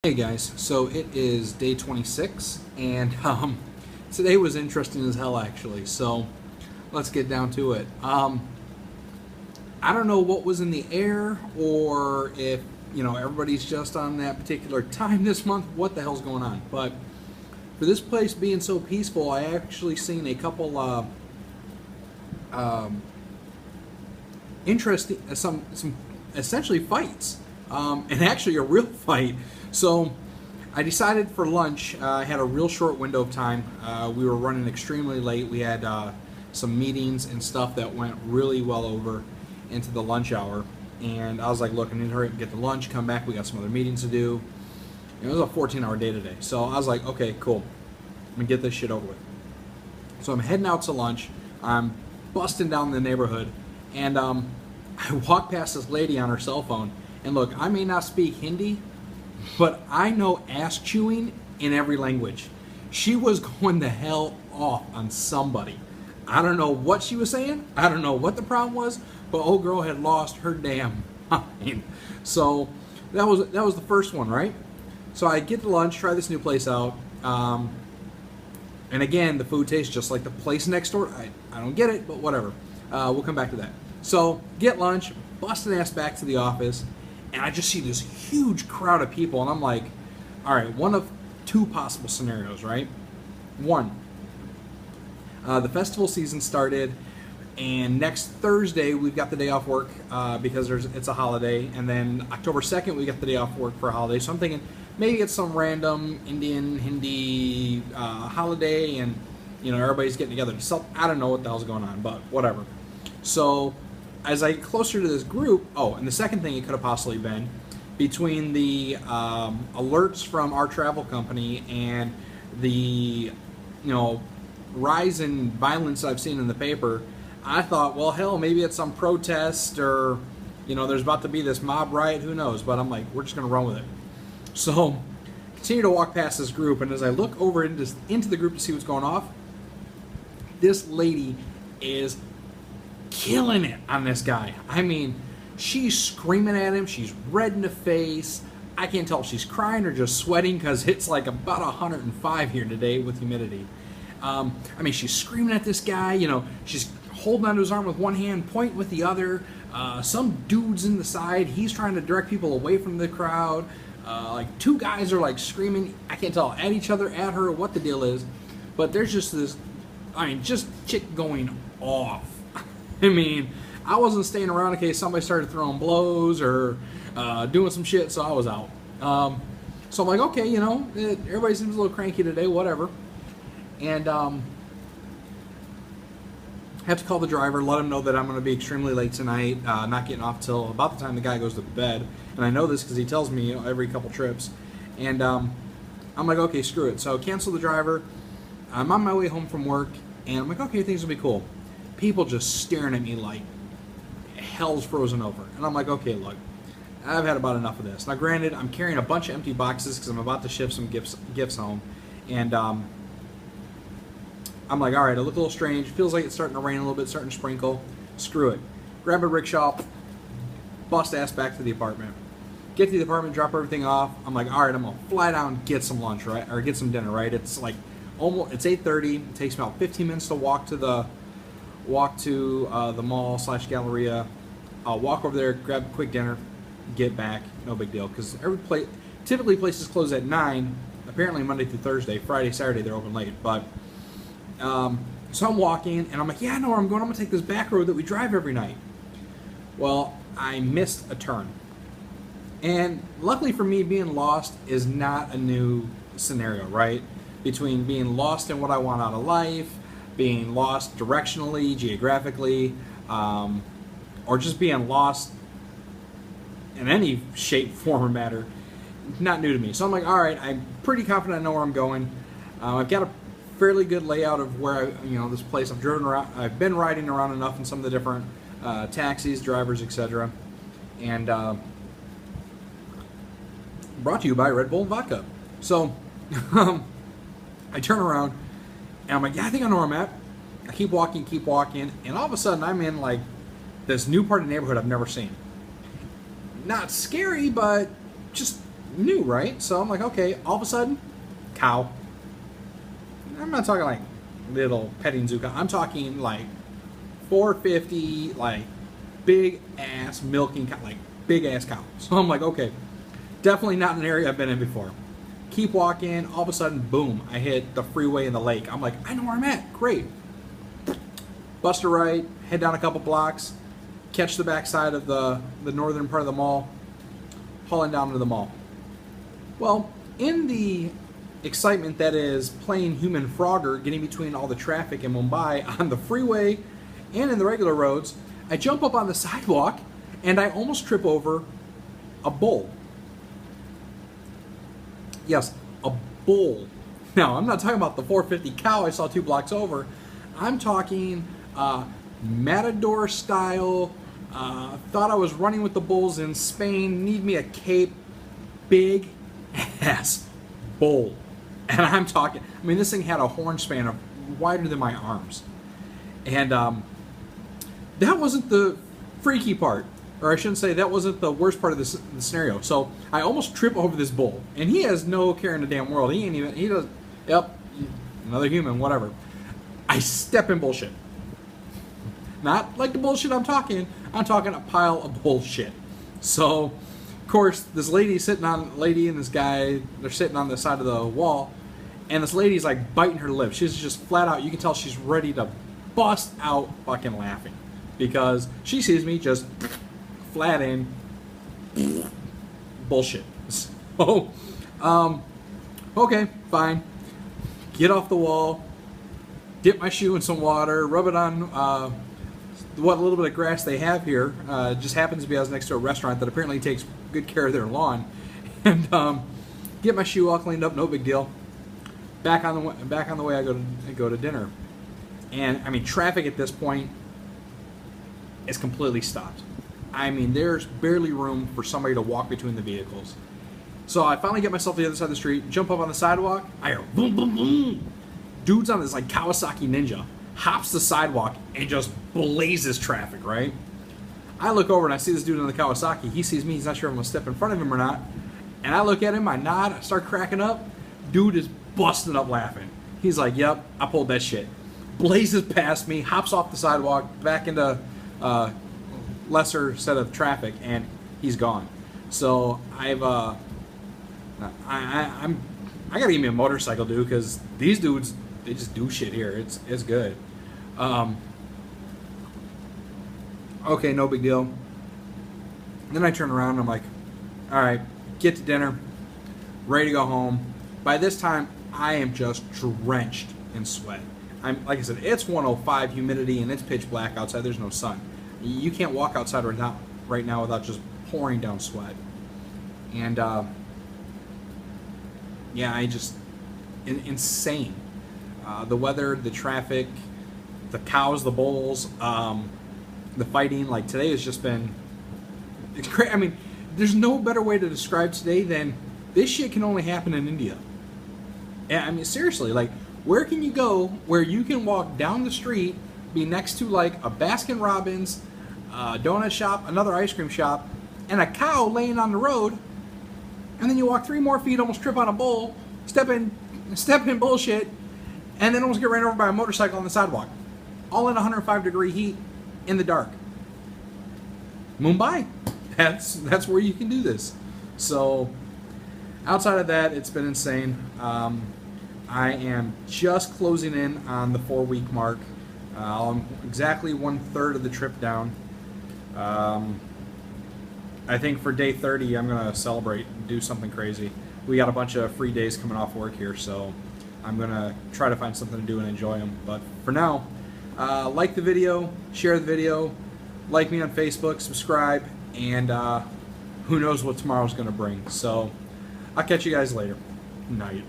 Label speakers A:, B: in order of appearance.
A: Hey guys, so it is day 26, and today was interesting as hell actually. So let's get down to it. I don't know what was in the air, or if everybody's just on that particular time this month. What the hell's going on? But for this place being so peaceful, I actually seen a couple interesting some essentially fights, and actually a real fight. So I decided for lunch. I had a real short window of time. We were running extremely late. We had some meetings and stuff that went really well over into the lunch hour. And I was like, look, I need to hurry up and get to lunch, come back. We got some other meetings to do. It was a 14-hour day today. So I was like, okay, cool. I'm going to get this shit over with. So I'm heading out to lunch. I'm busting down the neighborhood. And I walk past this lady on her cell phone. And look, I may not speak Hindi, but I know ass chewing in every language. She was going the hell off on somebody. I don't know what she was saying. I don't know what the problem was, but old girl had lost her damn mind. So that was the first one, right? So I get to lunch, try this new place out, and again, the food tastes just like the place next door. I don't get it, but whatever. We'll come back to that. So get lunch, busting ass back to the office. And I just see this huge crowd of people, and I'm like, all right, one of two possible scenarios, right? One, the festival season started, and next Thursday we've got the day off work because it's a holiday, and then October 2nd we got the day off work for a holiday. So I'm thinking maybe it's some random Indian, Hindi holiday, and everybody's getting together. So I don't know what the hell's going on, but whatever. So as I get closer to this group, and the second thing it could have possibly been, between the alerts from our travel company and the rise in violence I've seen in the paper, I thought, well, hell, maybe it's some protest, or there's about to be this mob riot, who knows? But I'm like, we're just going to run with it. So continue to walk past this group, and as I look over into the group to see what's going off, this lady is killing it on this guy. I mean, she's screaming at him. She's red in the face. I can't tell if she's crying or just sweating because it's like about 105 here today with humidity. I mean, she's screaming at this guy. She's holding onto his arm with one hand, pointing with the other. Some dude's in the side. He's trying to direct people away from the crowd. Like two guys are like screaming. I can't tell at each other, at her, what the deal is. But there's just this, just chick going off. I mean, I wasn't staying around in case somebody started throwing blows or doing some shit, so I was out. So I'm like, okay, everybody seems a little cranky today, whatever. And I have to call the driver, let him know that I'm going to be extremely late tonight, not getting off till about the time the guy goes to bed. And I know this because he tells me every couple trips. And I'm like, okay, screw it. So cancel the driver. I'm on my way home from work, and I'm like, okay, things will be cool. People just staring at me like hell's frozen over. And I'm like, okay, look, I've had about enough of this. Now, granted, I'm carrying a bunch of empty boxes because I'm about to ship some gifts home. And I'm like, all right, I look a little strange. Feels like it's starting to rain a little bit, starting to sprinkle. Screw it. Grab a rickshaw, bust ass back to the apartment. Get to the apartment, drop everything off. I'm like, all right, I'm going to fly down, get some lunch, right? Or get some dinner, right? It's like it's 8:30. It takes me about 15 minutes to walk to the mall/Galleria. I'll walk over there, grab a quick dinner, get back. No big deal, because typically places close at 9. Apparently Monday through Thursday. Friday, Saturday they're open late. But so I'm walking, and I'm like, yeah, I know where I'm going. I'm gonna take this back road that we drive every night. Well, I missed a turn, and luckily for me, being lost is not a new scenario, right? Between being lost in what I want out of life, being lost directionally, geographically, or just being lost in any shape, form, or matter, not new to me. So I'm like, all right, I'm pretty confident I know where I'm going. I've got a fairly good layout of where this place. I've driven around. I've been riding around enough in some of the different taxis, drivers, etc. And brought to you by Red Bull Vodka. So I turn around, and I'm like, yeah, I think I know where I'm at. I keep walking, and all of a sudden I'm in like this new part of the neighborhood I've never seen. Not scary, but just new, right? So I'm like, okay. All of a sudden, cow. I'm not talking like little petting zoo cow. I'm talking like 450, like big ass milking cow, like big ass cow. So I'm like, okay, definitely not an area I've been in before. Keep walking. All of a sudden, boom! I hit the freeway in the lake. I'm like, I know where I'm at. Great. Bust a right, head down a couple blocks, catch the backside of the northern part of the mall, hauling down to the mall. Well, in the excitement that is playing human Frogger, getting between all the traffic in Mumbai on the freeway and in the regular roads, I jump up on the sidewalk and I almost trip over a bull. Yes, a bull. Now, I'm not talking about the 450 cow I saw 2 blocks over. I'm talking matador style. Thought I was running with the bulls in Spain. Need me a cape. Big ass bull. And I'm talking, I mean, this thing had a horn span of wider than my arms. And that wasn't the freaky part. Or I shouldn't say, that wasn't the worst part of the scenario. So I almost trip over this bull. And he has no care in the damn world. He ain't even, he does, yep, another human, whatever. I step in bullshit. Not like the bullshit I'm talking a pile of bullshit. So, of course, this lady and this guy, they're sitting on the side of the wall, and this lady's like biting her lips. She's just flat out, you can tell she's ready to bust out fucking laughing. Because she sees me just flat in bullshit. So, okay, fine. Get off the wall, dip my shoe in some water, rub it on what little bit of grass they have here. Just happens to be I was next to a restaurant that apparently takes good care of their lawn, and get my shoe all cleaned up. No big deal. Back on the way I go to dinner, and I mean traffic at this point is completely stopped. I mean there's barely room for somebody to walk between the vehicles. So I finally get myself to the other side of the street, jump up on the sidewalk. I hear boom, boom, boom. Dude's on this like Kawasaki Ninja, hops the sidewalk and just blazes traffic, right? I look over and I see this dude on the Kawasaki. He sees me, he's not sure if I'm gonna step in front of him or not. And I look at him, I nod, I start cracking up. Dude is busting up laughing. He's like, yep, I pulled that shit. Blazes past me, hops off the sidewalk, back into lesser set of traffic, and he's gone. So I gotta give me a motorcycle, dude, because these dudes, they just do shit here. It's good. Okay, no big deal. Then I turn around and I'm like, all right, get to dinner, ready to go home. By this time, I am just drenched in sweat. I'm like I said, it's 105 humidity and it's pitch black outside. There's no sun. You can't walk outside right now without just pouring down sweat. And yeah, I just insane. The weather, the traffic, the cows, the bulls, the fighting. Like today has just been. It's crazy. I mean, there's no better way to describe today than this shit can only happen in India. Yeah, I mean seriously, like where can you go where you can walk down the street, be next to like a Baskin Robbins, donut shop, another ice cream shop, and a cow laying on the road, and then you walk 3 more feet, almost trip on a bull, step in bullshit, and then almost get ran over by a motorcycle on the sidewalk, all in 105-degree heat in the dark. Mumbai, that's where you can do this. So outside of that, it's been insane. I am just closing in on the 4-week mark. I'm exactly 1/3 of the trip down. I think for day 30, I'm going to celebrate and do something crazy. We got a bunch of free days coming off work here, so I'm going to try to find something to do and enjoy them. But for now, like the video, share the video, like me on Facebook, subscribe, and who knows what tomorrow's going to bring. So I'll catch you guys later. Night.